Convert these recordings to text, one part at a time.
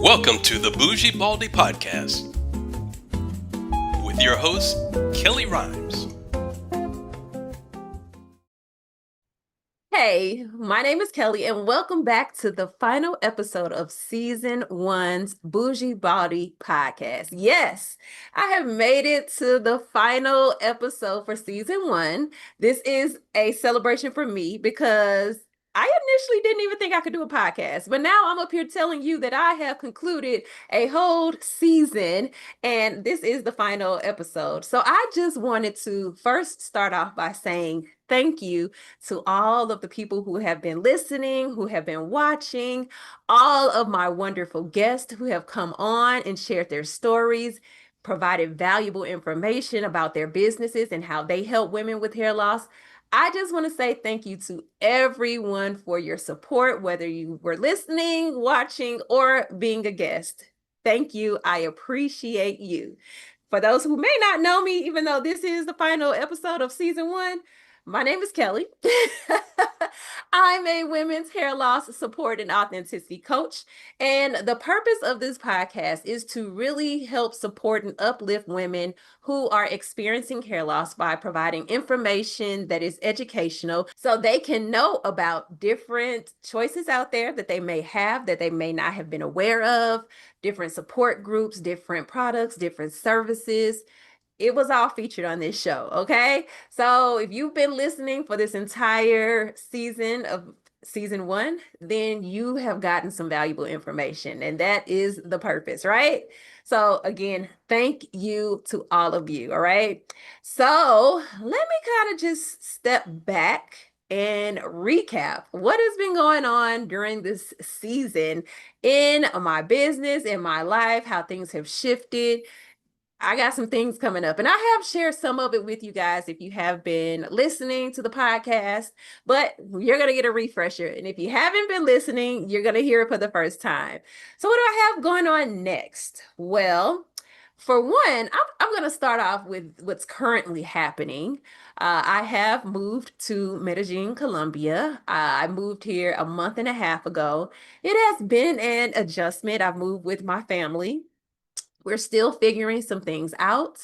Welcome to the Bougie Baldie Podcast with your host, Kellie Rhymes. Hey, my name is Kellie, and welcome back to the final episode of Season 1's Bougie Baldie Podcast. Yes, I have made it to the final episode for Season 1. This is a celebration for me because I initially didn't even think I could do a podcast, but now I'm up here telling you that I have concluded a whole season, and this is the final episode. So I just wanted to first start off by saying thank you to all of the people who have been listening, who have been watching, all of my wonderful guests who have come on and shared their stories, provided valuable information about their businesses and how they help women with hair loss. I just want to say thank you to everyone for your support, whether you were listening, watching, or being a guest. Thank you. I appreciate you. For those who may not know me, even though this is the final episode of Season 1, my name is Kellie. I'm a women's hair loss support and authenticity coach. And the purpose of this podcast is to really help support and uplift women who are experiencing hair loss by providing information that is educational so they can know about different choices out there that they may have, that they may not have been aware of, different support groups, different products, different services. It was all featured on this show, okay? So if you've been listening for this entire season of Season 1, then you have gotten some valuable information, and that is the purpose, right? So again, thank you to all of you, all right? So let me kind of just step back and recap what has been going on during this season in my business, in my life, how things have shifted. I got some things coming up, and I have shared some of it with you guys if you have been listening to the podcast, but you're going to get a refresher. And if you haven't been listening, you're going to hear it for the first time. So what do I have going on next? Well, for one, I'm going to start off with what's currently happening. I have moved to Medellín, Colombia. I moved here a month and a half ago. It has been an adjustment. I've moved with my family. We're still figuring some things out.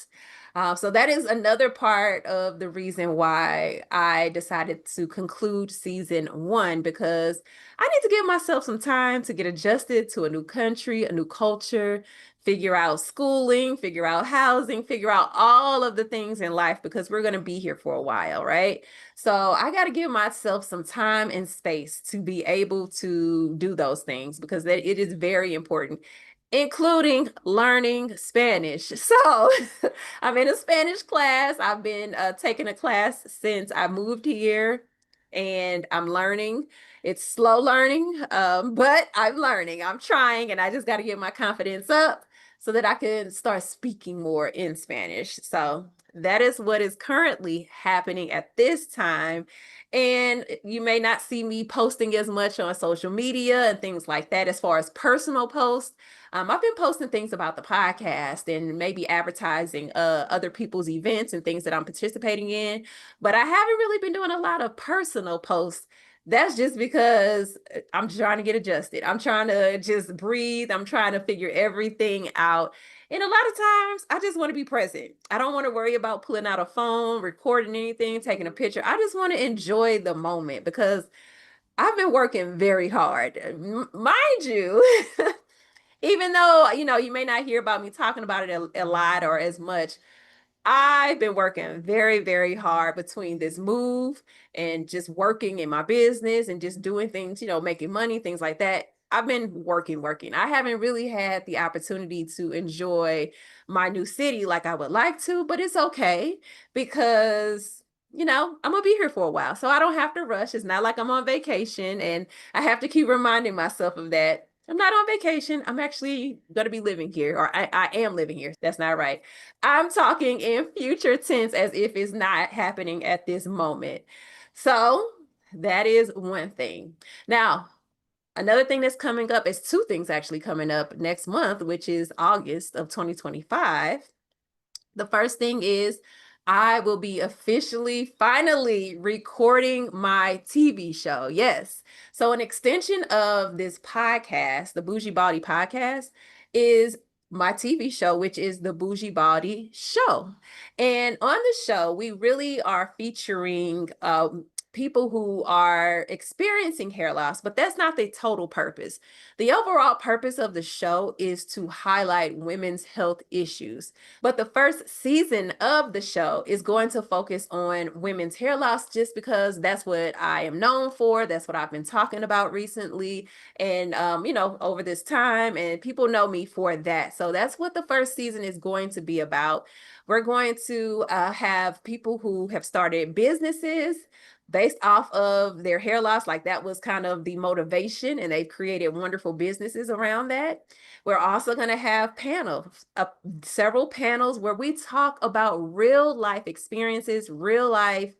So that is another part of the reason why I decided to conclude Season 1, because I need to give myself some time to get adjusted to a new country, a new culture, figure out schooling, figure out housing, figure out all of the things in life, because we're going to be here for a while, right? So I got to give myself some time and space to be able to do those things, because it is very important, including learning Spanish. So I'm in a Spanish class. I've been taking a class since I moved here, and I'm learning. It's slow learning, but I'm learning. I'm trying, and I just got to get my confidence up so that I can start speaking more in Spanish. So that is what is currently happening at this time. And you may not see me posting as much on social media and things like that as far as personal posts. I've been posting things about the podcast and maybe advertising other people's events and things that I'm participating in, but I haven't really been doing a lot of personal posts. That's just because I'm trying to get adjusted. I'm trying to just breathe. I'm trying to figure everything out. And a lot of times I just want to be present. I don't want to worry about pulling out a phone, recording anything, taking a picture. I just want to enjoy the moment because I've been working very hard. Mind you, even though, you may not hear about me talking about it a lot or as much, I've been working very, very hard between this move and just working in my business and just doing things, making money, things like that. I've been working. I haven't really had the opportunity to enjoy my new city like I would like to, but it's okay because, I'm going to be here for a while. So I don't have to rush. It's not like I'm on vacation, and I have to keep reminding myself of that. I'm not on vacation. I'm actually going to be living here, or I am living here. That's not right. I'm talking in future tense as if it's not happening at this moment. So that is one thing. Now, another thing that's coming up is two things actually coming up next month, which is August of 2025. The first thing is I will be officially, finally recording my TV show. Yes. So, an extension of this podcast, the Bougie Baldie Podcast, is my TV show, which is the Bougie Baldie Show. And on the show, we really are featuring people who are experiencing hair loss, but that's not the total purpose. The overall purpose of the show is to highlight women's health issues. But the first season of the show is going to focus on women's hair loss just because that's what I am known for. That's what I've been talking about recently and, over this time. And people know me for that. So that's what the first season is going to be about. We're going to have people who have started businesses based off of their hair loss. Like that was kind of the motivation, and they've created wonderful businesses around that. We're also going to have panels, several panels where we talk about real life experiences, real life,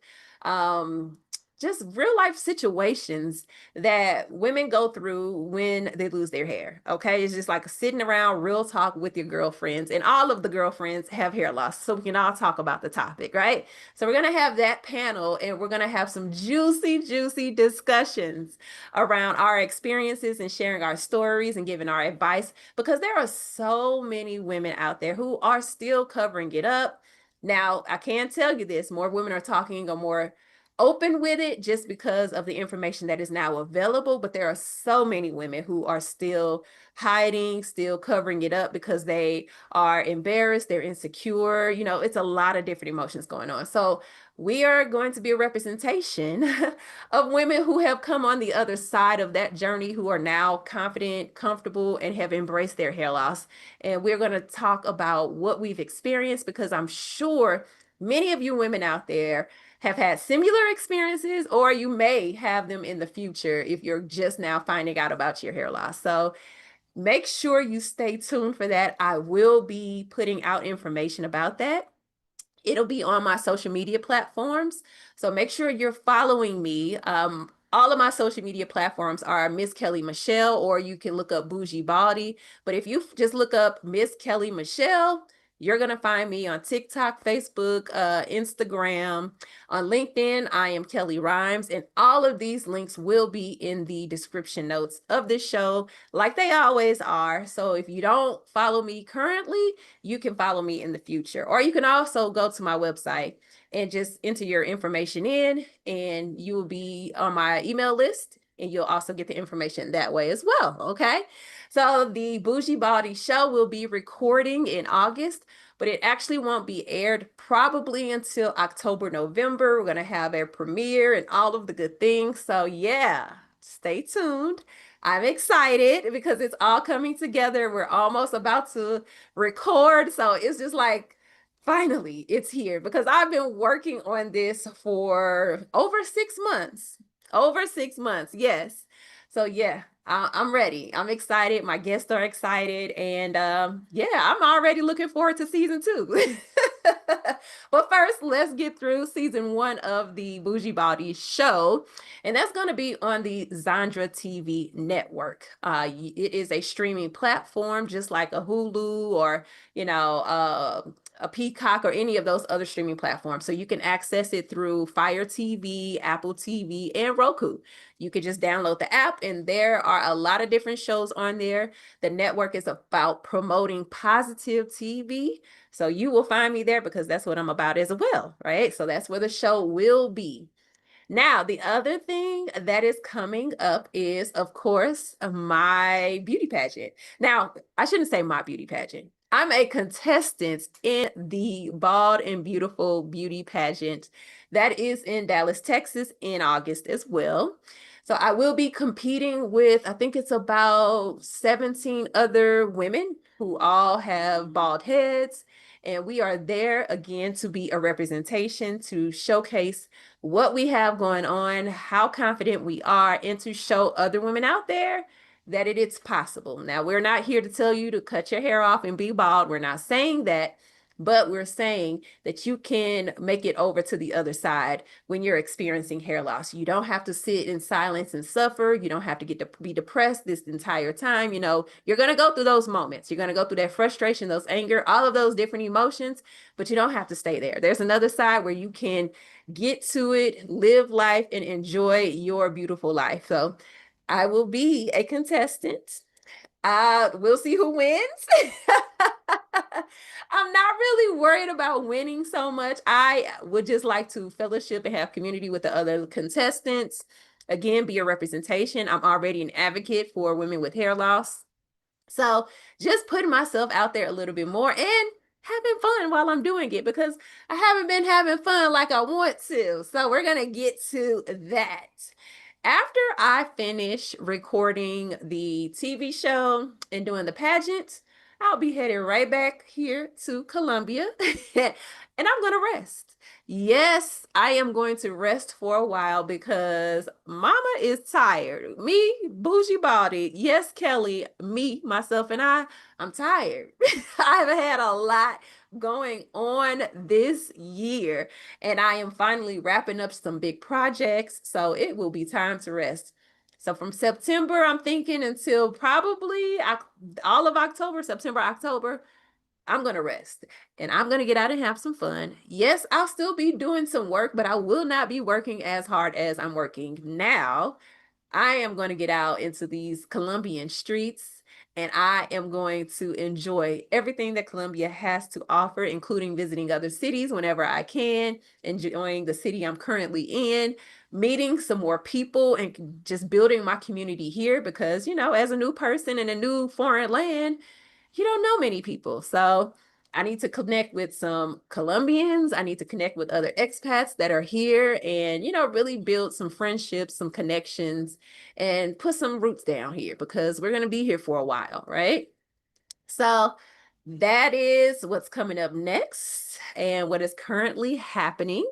just real life situations that women go through when they lose their hair. Okay. It's just like sitting around real talk with your girlfriends, and all of the girlfriends have hair loss. So we can all talk about the topic, right? So we're going to have that panel, and we're going to have some juicy, juicy discussions around our experiences and sharing our stories and giving our advice, because there are so many women out there who are still covering it up. Now, I can tell you this, more women are talking or more open with it just because of the information that is now available. But there are so many women who are still hiding, still covering it up because they are embarrassed, they're insecure. It's a lot of different emotions going on. So we are going to be a representation of women who have come on the other side of that journey, who are now confident, comfortable, and have embraced their hair loss. And we're going to talk about what we've experienced, because I'm sure many of you women out there have had similar experiences, or you may have them in the future if you're just now finding out about your hair loss. So make sure you stay tuned for that. I will be putting out information about that. It'll be on my social media platforms. So make sure you're following me. All of my social media platforms are Miss Kellie Michelle, or you can look up Bougie Baldie. But if you just look up Miss Kellie Michelle, you're going to find me on TikTok, Facebook, Instagram, on LinkedIn. I am Kellie Rhymes, and all of these links will be in the description notes of this show, like they always are. So if you don't follow me currently, you can follow me in the future. Or you can also go to my website and just enter your information in, and you will be on my email list, and you'll also get the information that way as well. Okay. So the Bougie Baldie Show will be recording in August, but it actually won't be aired probably until October, November. We're going to have a premiere and all of the good things. So yeah, stay tuned. I'm excited because it's all coming together. We're almost about to record. So it's just like, finally, it's here, because I've been working on this for over 6 months. Over 6 months, yes. So yeah, I'm ready. I'm excited. My guests are excited. And yeah, I'm already looking forward to season 2. But first, let's get through season 1 of the Bougie Baldie Show. And that's going to be on the Zondra TV network. It is a streaming platform, just like a Hulu or, a Peacock or any of those other streaming platforms. So you can access it through Fire TV, Apple TV, and Roku. You can just download the app, and there are a lot of different shows on there. The network is about promoting positive TV. So you will find me there because that's what I'm about as well, right? So that's where the show will be. Now, the other thing that is coming up is, of course, my beauty pageant. Now, I shouldn't say my beauty pageant. I'm a contestant in the Bald and Beautiful beauty pageant that is in Dallas, Texas in August as well. So I will be competing with, I think it's about 17 other women who all have bald heads. And we are there again to be a representation, to showcase what we have going on, how confident we are, and to show other women out there that it's possible. Now, we're not here to tell you to cut your hair off and be bald. We're not saying that. but we're saying that you can make it over to the other side when you're experiencing hair loss. You don't have to sit in silence and suffer. You don't have to get to be depressed this entire time. You know, you're going to go through those moments. You're going to go through that frustration, those anger, all of those different emotions, but you don't have to stay there. There's another side where you can get to it, live life, and enjoy your beautiful life. So I will be a contestant. We'll see who wins. I'm not really worried about winning so much. I would just like to fellowship and have community with the other contestants. Again, be a representation. I'm already an advocate for women with hair loss. So just putting myself out there a little bit more and having fun while I'm doing it, because I haven't been having fun like I want to. So we're going to get to that. After I finish recording the TV show and doing the pageant, I'll be heading right back here to Colombia and I'm going to rest. Yes, I am going to rest for a while because mama is tired. Me, Bougie Baldie, yes, Kelly, me, myself, and I'm tired. I've had a lot going on this year, and I am finally wrapping up some big projects, so it will be time to rest. So from September, I'm thinking until probably all of October, September, October, I'm going to rest and I'm going to get out and have some fun. Yes, I'll still be doing some work, but I will not be working as hard as I'm working now. I am going to get out into these Colombian streets and I am going to enjoy everything that Colombia has to offer, including visiting other cities whenever I can, enjoying the city I'm currently in, meeting some more people and just building my community here because, you know, as a new person in a new foreign land, you don't know many people. So I need to connect with some Colombians. I need to connect with other expats that are here and, you know, really build some friendships, some connections, and put some roots down here because we're going to be here for a while, right? So that is what's coming up next and what is currently happening.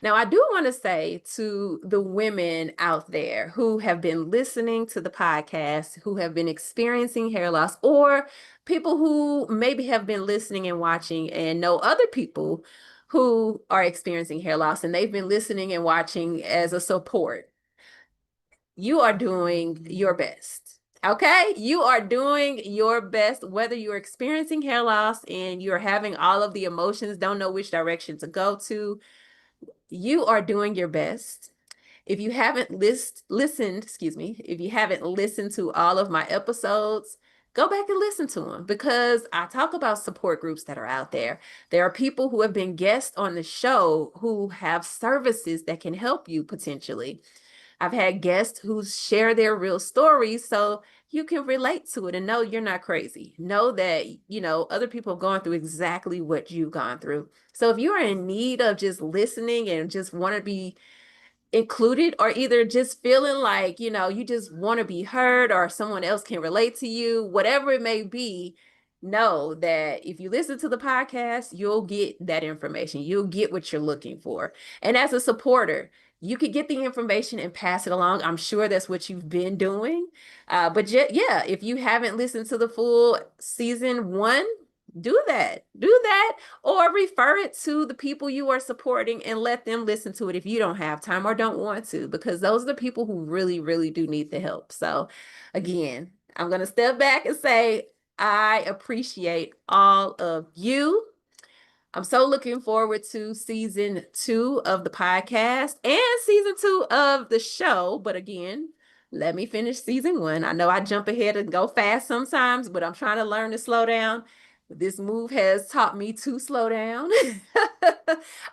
Now, I do want to say to the women out there who have been listening to the podcast, who have been experiencing hair loss, or people who maybe have been listening and watching and know other people who are experiencing hair loss and they've been listening and watching as a support, you are doing your best. Okay, you are doing your best, whether you're experiencing hair loss and you're having all of the emotions, don't know which direction to go to. You are doing your best. If you haven't listened, if you haven't listened to all of my episodes, go back and listen to them because I talk about support groups that are out there. There are people who have been guests on the show who have services that can help you potentially. I've had guests who share their real stories so you can relate to it and know you're not crazy. Know that, you know, other people have gone through exactly what you've gone through. So if you're in need of just listening and just want to be included, or either just feeling like, you know, you just want to be heard or someone else can relate to you, whatever it may be, know that if you listen to the podcast, you'll get that information. You'll get what you're looking for. And as a supporter, you could get the information and pass it along. I'm sure that's what you've been doing. But yeah, if you haven't listened to the full season 1, do that. Do that, or refer it to the people you are supporting and let them listen to it if you don't have time or don't want to, because those are the people who really, really do need the help. So again, I'm going to step back and say, I appreciate all of you. I'm so looking forward to season 2 of the podcast and season 2 of the show. But again, let me finish season 1. I know I jump ahead and go fast sometimes, but I'm trying to learn to slow down. This move has taught me to slow down.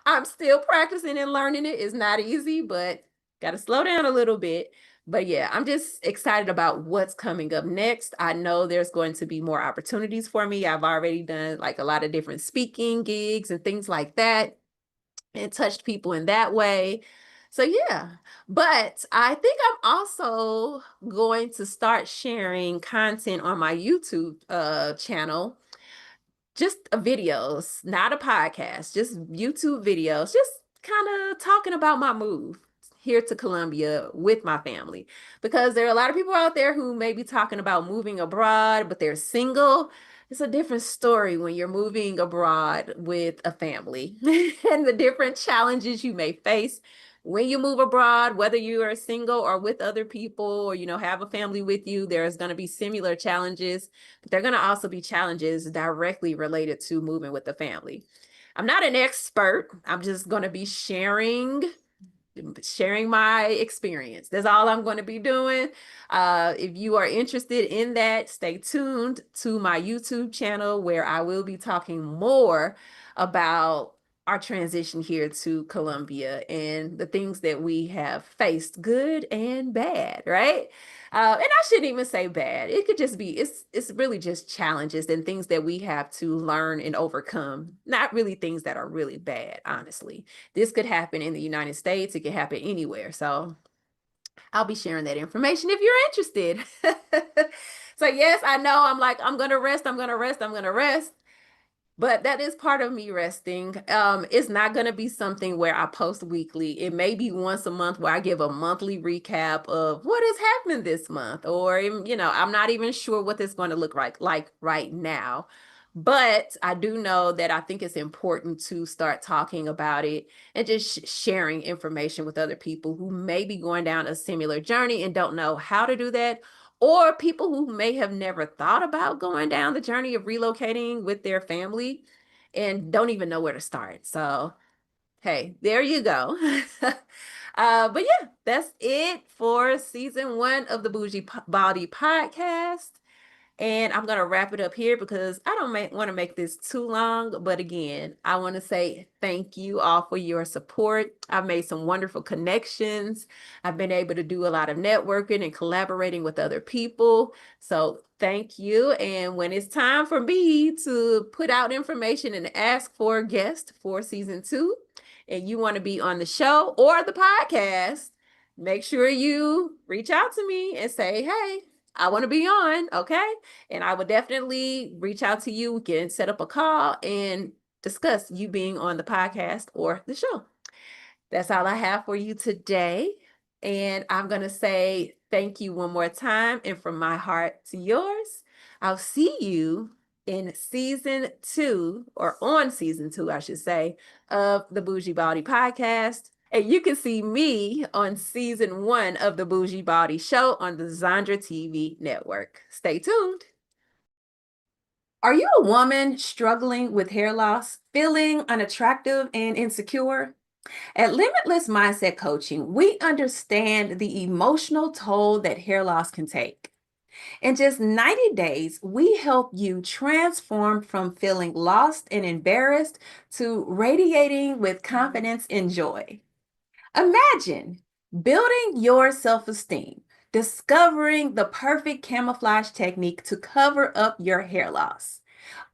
I'm still practicing and learning it. It's not easy, but got to slow down a little bit. But yeah, I'm just excited about what's coming up next. I know there's going to be more opportunities for me. I've already done like a lot of different speaking gigs and things like that and touched people in that way. So yeah, but I think I'm also going to start sharing content on my YouTube channel, just videos, not a podcast, just YouTube videos, just kind of talking about my move here to Colombia with my family. Because there are a lot of people out there who may be talking about moving abroad, but they're single. it's a different story when you're moving abroad with a family and the different challenges you may face when you move abroad, whether you are single or with other people, or, have a family with you. There's going to be similar challenges, but they're going to also be challenges directly related to moving with the family. I'm not an expert. I'm just going to be sharing my experience. That's all I'm going to be doing. If you are interested in that, stay tuned to my YouTube channel, where I will be talking more about our transition here to Colombia and the things that we have faced, good and bad, right? And I shouldn't even say bad. It could just be, it's really just challenges and things that we have to learn and overcome. Not really things that are really bad, honestly. This could happen in the United States. It could happen anywhere. So I'll be sharing that information if you're interested. So yes, I know I'm going to rest. I'm going to rest. I'm going to rest. But that is part of me resting. It's not going to be something where I post weekly. It may be once a month where I give a monthly recap of what has happened this month. Or, I'm not even sure what it's going to look like right now. But I do know that I think it's important to start talking about it and just sharing information with other people who may be going down a similar journey and don't know how to do that, or people who may have never thought about going down the journey of relocating with their family and don't even know where to start. So, hey, there you go. But yeah, that's it for season 1 of the Bougie Baldie Podcast. And I'm going to wrap it up here because I don't want to make this too long. But again, I want to say thank you all for your support. I've made some wonderful connections. I've been able to do a lot of networking and collaborating with other people. So thank you. And when it's time for me to put out information and ask for a guest for season 2, and you want to be on the show or the podcast, make sure you reach out to me and say, hey, I want to be on, okay? And I would definitely reach out to you. We can set up a call and discuss you being on the podcast or the show. That's all I have for you today. And I'm going to say thank you one more time. And from my heart to yours, I'll see you in season 2, or on season 2, I should say, of the Bougie Baldie Podcast. And you can see me on season 1 of the Bougie Baldie Show on the Zondra TV network. Stay tuned. Are you a woman struggling with hair loss, feeling unattractive and insecure? At Limitless Mindset Coaching, we understand the emotional toll that hair loss can take. In just 90 days, we help you transform from feeling lost and embarrassed to radiating with confidence and joy. Imagine building your self-esteem, discovering the perfect camouflage technique to cover up your hair loss,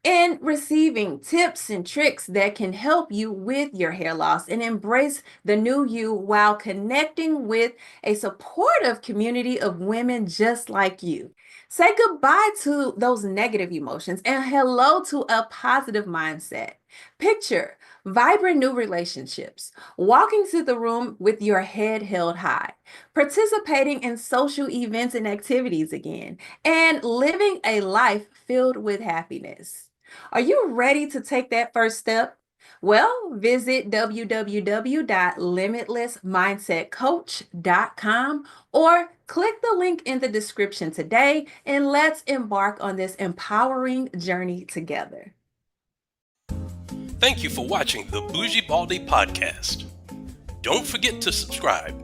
and receiving tips and tricks that can help you with your hair loss and embrace the new you while connecting with a supportive community of women just like you. Say goodbye to those negative emotions and hello to a positive mindset. Picture vibrant new relationships, walking to the room with your head held high, participating in social events and activities again, and living a life filled with happiness. Are you ready to take that first step? Well, visit www.limitlessmindsetcoach.com or click the link in the description today, and let's embark on this empowering journey together. Thank you for watching the Bougie Baldie Podcast. Don't forget to subscribe